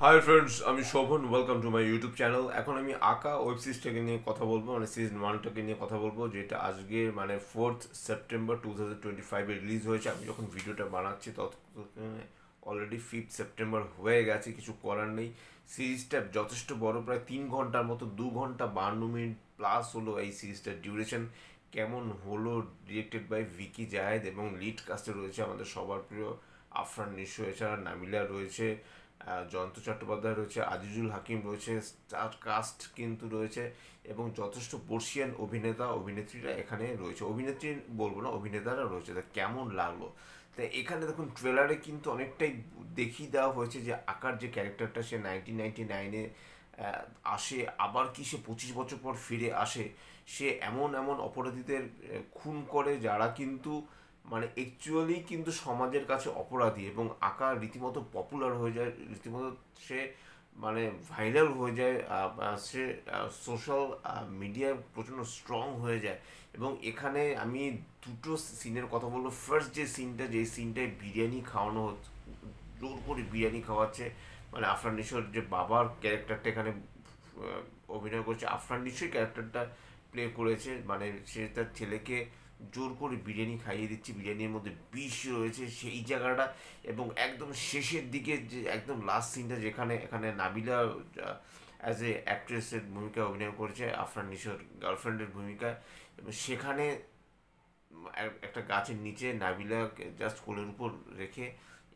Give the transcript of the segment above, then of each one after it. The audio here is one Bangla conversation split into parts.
হাই ফ্রেন্ডস, আমি Shovan. Welcome to my YouTube channel. এখন আমি আঁকা ওয়েব সিরিজটাকে নিয়ে কথা বলবো, মানে সিজন ওয়ানটাকে নিয়ে কথা বলবো, যেটা আজকে মানে 4th সেপ্টেম্বর 2025-এ রিলিজ হয়েছে। আমি যখন ভিডিওটা বানাচ্ছি ততক্ষণে অলরেডি 5th সেপ্টেম্বর হয়ে গেছে। কিছু করার নেই। সিরিজটা যথেষ্ট বড়, প্রায় 3 ঘন্টার মতো, 2 ঘন্টা 52 মিনিট প্লাস হলো এই সিরিজটার ডিউরেশন। কেমন হলো? ডিরেক্টেড বাই ভিকি জায়েদ এবং লিড কাস্টে রয়েছে আমাদের সবার প্রিয় আফরান নিশো, এছাড়া নামিলা রয়েছে, জয়ন্ত চট্টোপাধ্যায় রয়েছে, আজিজুল হাকিম রয়েছে। স্টার কাস্ট কিন্তু রয়েছে এবং যথেষ্ট বর্ষিয়ান অভিনেতা অভিনেত্রীরা এখানে রয়েছে। অভিনেত্রী বলবো না, অভিনেতারা রয়েছে। তা কেমন লাগলো? তাই এখানে দেখুন, ট্রেলারে কিন্তু অনেকটাই দেখিয়ে দেওয়া হয়েছে যে আকার যে ক্যারেক্টারটা, সে 1999-এ আসে, আবার কি সে 25 বছর পর ফিরে আসে। সে এমন এমন অপরাধীদের খুন করে যারা কিন্তু মানে অ্যাকচুয়ালি কিন্তু সমাজের কাছে অপরাধী, এবং আঁকা রীতিমতো পপুলার হয়ে যায়, রীতিমতো সে মানে ভাইরাল হয়ে যায়। সে সোশ্যাল মিডিয়ায় প্রচণ্ড স্ট্রং হয়ে যায়। এবং এখানে আমি দুটো সিনের কথা বলবো। ফার্স্ট যে সিনটা, যে সিনটায় বিরিয়ানি খাওয়ানো হচ্ছে, জোর করে বিরিয়ানি খাওয়াচ্ছে, মানে আফরান নিশোর যে বাবার ক্যারেক্টারটা এখানে অভিনয় করছে, আফরান নিশোই ক্যারেক্টারটা প্লে করেছে। মানে সে তার ছেলেকে জোর করে বিরিয়ানি খাইয়ে দিচ্ছে, বিরিয়ানির মধ্যে বিষ রয়েছে সেই জায়গাটা। এবং একদম শেষের দিকে যে একদম লাস্ট সিনটা, যেখানে এখানে নাবিলা অ্যাজ এ অ্যাক্ট্রেসের ভূমিকায় অভিনয় করেছে, আফরান নিশোর গার্লফ্রেন্ডের ভূমিকায়। এবং সেখানে একটা গাছের নিচে নাবিলাকে জাস্ট কোলের উপর রেখে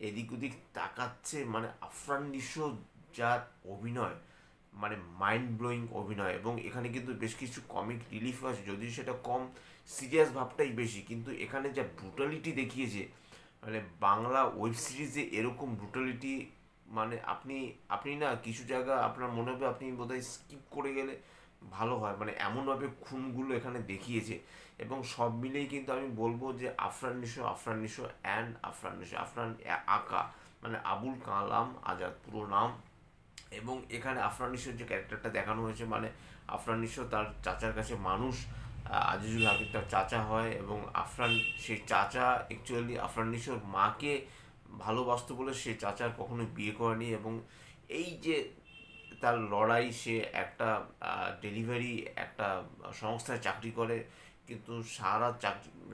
এদিক ওদিক তাকাচ্ছে, মানে আফরান নিশো যার অভিনয়, মানে মাইন্ড ব্লোয়িং অভিনয়। এবং এখানে কিন্তু বেশ কিছু কমিক রিলিফ আছে, যদিও সেটা কম, সিরিয়াস ভাবটাই বেশি। কিন্তু এখানে যা ব্রুটালিটি দেখিয়েছে, মানে বাংলা ওয়েব সিরিজে এরকম ব্রুটালিটি, মানে আপনি আপনি না কিছু জায়গা আপনার মনে হবে আপনি বোধহয় স্কিপ করে গেলে ভালো হয়, মানে এমনভাবে খুনগুলো এখানে দেখিয়েছে। এবং সব মিলেই কিন্তু আমি বলবো যে আফরান নিশো অ্যান্ড আফরান নিশো, আঁকা মানে আবুল কালাম আজাদ পুরো নাম। এবং এখানে আফরান নিশোর যে ক্যারেক্টারটা দেখানো হয়েছে, মানে আফরান নিশো তার চাচার কাছে মানুষ, আজিজুল হাকিম তার চাচা হয়, এবং সেই চাচা অ্যাকচুয়ালি আফরান নিশোর মাকে ভালোবাসতো বলে সে চাচার কখনো বিয়ে করেনি। এবং এই যে তার লড়াই, সে একটা ডেলিভারি একটা সংস্থায় চাকরি করে, কিন্তু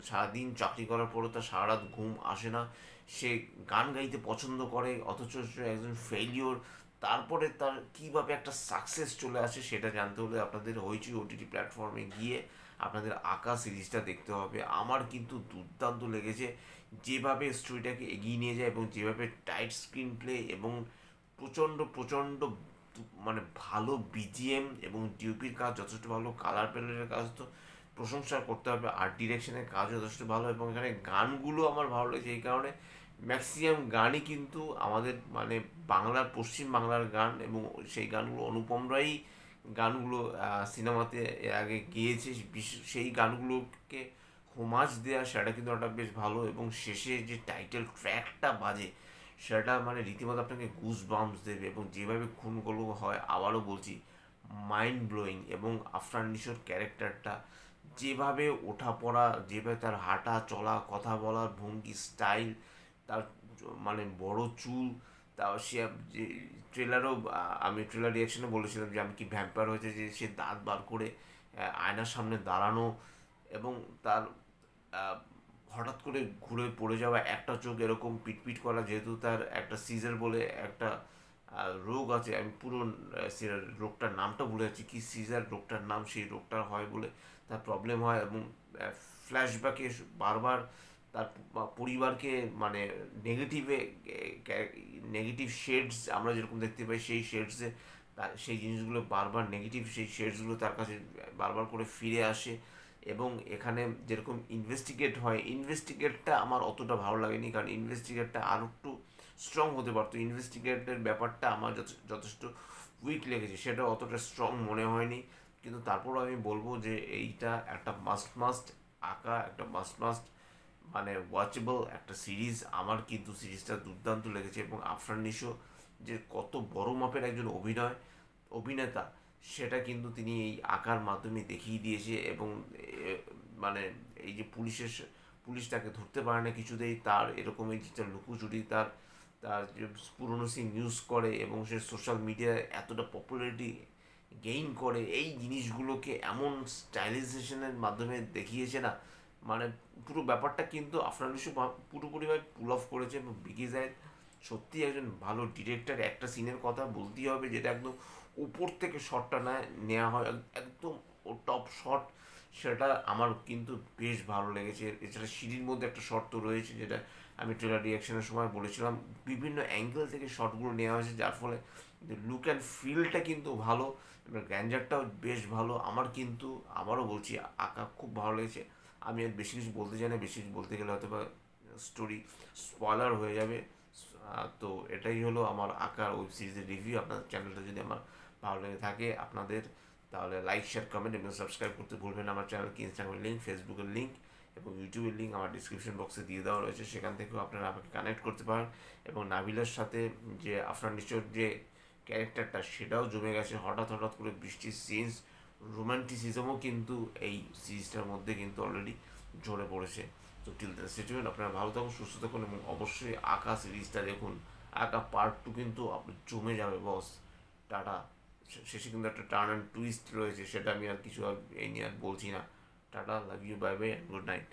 সারাদিন চাকরি করার পরও তার সারা রাত ঘুম আসে না। সে গান গাইতে পছন্দ করে, অথচ সে একজন ফেলিওর। তারপরে তার কীভাবে একটা সাকসেস চলে আসে সেটা জানতে হলে আপনাদের হইচই ওটিটি প্ল্যাটফর্মে গিয়ে আপনাদের আঁকা সিরিজটা দেখতে হবে। আমার কিন্তু দুর্দান্ত লেগেছে যেভাবে স্টোরিটাকে এগিয়ে নিয়ে যায়, এবং যেভাবে টাইট স্ক্রিন প্লে, এবং প্রচণ্ড প্রচণ্ড মানে ভালো বিজিএম, এবং ডিওপির কাজ যথেষ্ট ভালো, কালার প্যালেটের কাজ তো প্রশংসা করতে হবে, আর্ট ডিরেকশনের কাজ যথেষ্ট ভালো। এবং এখানে গানগুলো আমার ভালো লেগেছে এই কারণে, ম্যাক্সিমাম গানই কিন্তু আমাদের মানে বাংলার, পশ্চিম বাংলার গান। এবং সেই গানগুলো অনুপম রাই গানগুলো সিনেমাতে এর আগে গিয়েছে, সেই গানগুলোকে হোমাজ দেওয়া, সেটা কিন্তু একটা বেশ ভালো। এবং শেষে যে টাইটেল ট্র্যাকটা বাজে, সেটা মানে রীতিমতো আপনাকে গুজ বাম্পস দেবে। এবং যেভাবে খুনগুলো হয়, আবারও বলছি, মাইন্ড ব্লোয়িং। এবং আফরান নিশোর ক্যারেক্টারটা যেভাবে ওঠা পড়া, যেভাবে তার হাঁটা চলা, কথা বলার ভঙ্গি, স্টাইল, তার মানে বড় চুল, তা সে যে ট্রেলারও, আমি ট্রেলার রিয়াকশনে বলেছিলাম যে আমি কি ভ্যাম্পায়ার হয়েছে, যে সে দাঁত বার করে আয়নার সামনে দাঁড়ানো, এবং তার আহ, হঠাৎ করে ঘুরে পড়ে যাওয়া একটা চোখ এরকম পিটপিট করা, যেহেতু তার একটা সিজার বলে একটা রোগ আছে। আমি পুরো রোগটার নামটা ভুলে যাচ্ছি, কি সিজার রোগটার নাম, সেই রোগটা হয় বলে তার প্রবলেম হয়। এবং ফ্ল্যাশব্যাকে বারবার তার পরিবারকে মানে নেগেটিভে, নেগেটিভ শেডস আমরা যেরকম দেখতে পাই, সেই শেডসে সেই জিনিসগুলো বারবার, নেগেটিভ সেই শেডসগুলো তার কাছে বারবার করে ফিরে আসে। এবং এখানে যেরকম ইনভেস্টিগেট হয়, ইনভেস্টিগেটটা আমার অতটা ভালো লাগেনি, কারণ ইনভেস্টিগেটটা আরও একটু স্ট্রং হতে পারতো। ইনভেস্টিগেটের ব্যাপারটা আমার যথেষ্ট উইক লেগেছে, সেটা অতটা স্ট্রং মনে হয়নি। কিন্তু তারপরও আমি বলবো যে এইটা একটা মাস্ট আঁকা, একটা মাস্ট মানে ওয়াচেবল একটা সিরিজ। আমার কিন্তু সিরিজটা দুর্দান্ত লেগেছে। এবং আফরান নিশো যে কত বড় মাপের একজন অভিনেতা, সেটা কিন্তু তিনি এই আঁকার মাধ্যমে দেখিয়ে দিয়েছে। এবং মানে এই যে পুলিশ তাকে ধরতে পারে না কিছুতেই, তার এরকম এই যে লুকোচুরি, তার তার যে পুরনো সিন ইউজ করে এবং সে সোশ্যাল মিডিয়ায় এতটা পপুলারিটি গেইন করে, এই জিনিসগুলোকে এমন স্টাইলাইজেশনের মাধ্যমে দেখিয়েছে না, মানে পুরো ব্যাপারটা কিন্তু আফরান ইউসুফ পুরোপুরিভাবে পুল অফ করেছে। এবং বিকি জায়েদ সত্যি একজন ভালো ডিরেক্টর। একটা সিনের কথা বলতেই হবে যেটা একদম উপর থেকে শটটা নেওয়া হয়, একদম ও টপ শট, সেটা আমার কিন্তু বেশ ভালো লেগেছে। এছাড়া সিঁড়ির মধ্যে একটা শট তো রয়েছে, যেটা আমি ট্রেলার রিয়াকশনের সময় বলেছিলাম, বিভিন্ন অ্যাঙ্গেল থেকে শটগুলো নেওয়া হয়েছে, যার ফলে লুক অ্যান্ড ফিলটা কিন্তু ভালো, এবার গ্র্যান্ডারটাও বেশ ভালো। আমারও বলছি আঁকা খুব ভালো লেগেছে। আমি আর বেশি কিছু বলতে চাই না, বেশি কিছু বলতে গেলে হয়তো বা স্টোরি স্পয়লার হয়ে যাবে। তো এটাই হলো আমার আঁকার ওয়েব সিরিজের রিভিউ। আপনাদের চ্যানেলটা যদি আমার ভালো লেগে থাকে আপনাদের, তাহলে লাইক, শেয়ার, কমেন্ট এবং সাবস্ক্রাইব করতে ভুলবেন না। আমার চ্যানেলকে ইনস্টাগ্রামের লিঙ্ক, ফেসবুকের লিঙ্ক এবং ইউটিউবের লিঙ্ক আমার ডিসক্রিপশন বক্সে দিয়ে দেওয়া রয়েছে, সেখান থেকেও আপনারা আমাকে কানেক্ট করতে পারেন। এবং নাবিলার সাথে যে আফরান নিশোর যে ক্যারেক্টারটা, সেটাও জমে গেছে। হঠাৎ হঠাৎ করে বৃষ্টির সিনস, রোমান্টিসিজমও কিন্তু এই সিরিজটার মধ্যে কিন্তু অলরেডি ঝরে পড়েছে। তো টিল দ্য সিচুয়েশন, আপনারা ভালো থাকুন, সুস্থ থাকুন এবং অবশ্যই আঁকা সিরিজটা দেখুন। আঁকা পার্ট 2 কিন্তু আপনি জমে যাবে বস। টাটা। শেষে কিন্তু একটা টার্ন অ্যান্ড টুইস্ট রয়েছে, সেটা আমি আর কিছু এই নিয়ে আর বলছি না। Tata, love you, bye bye, good night.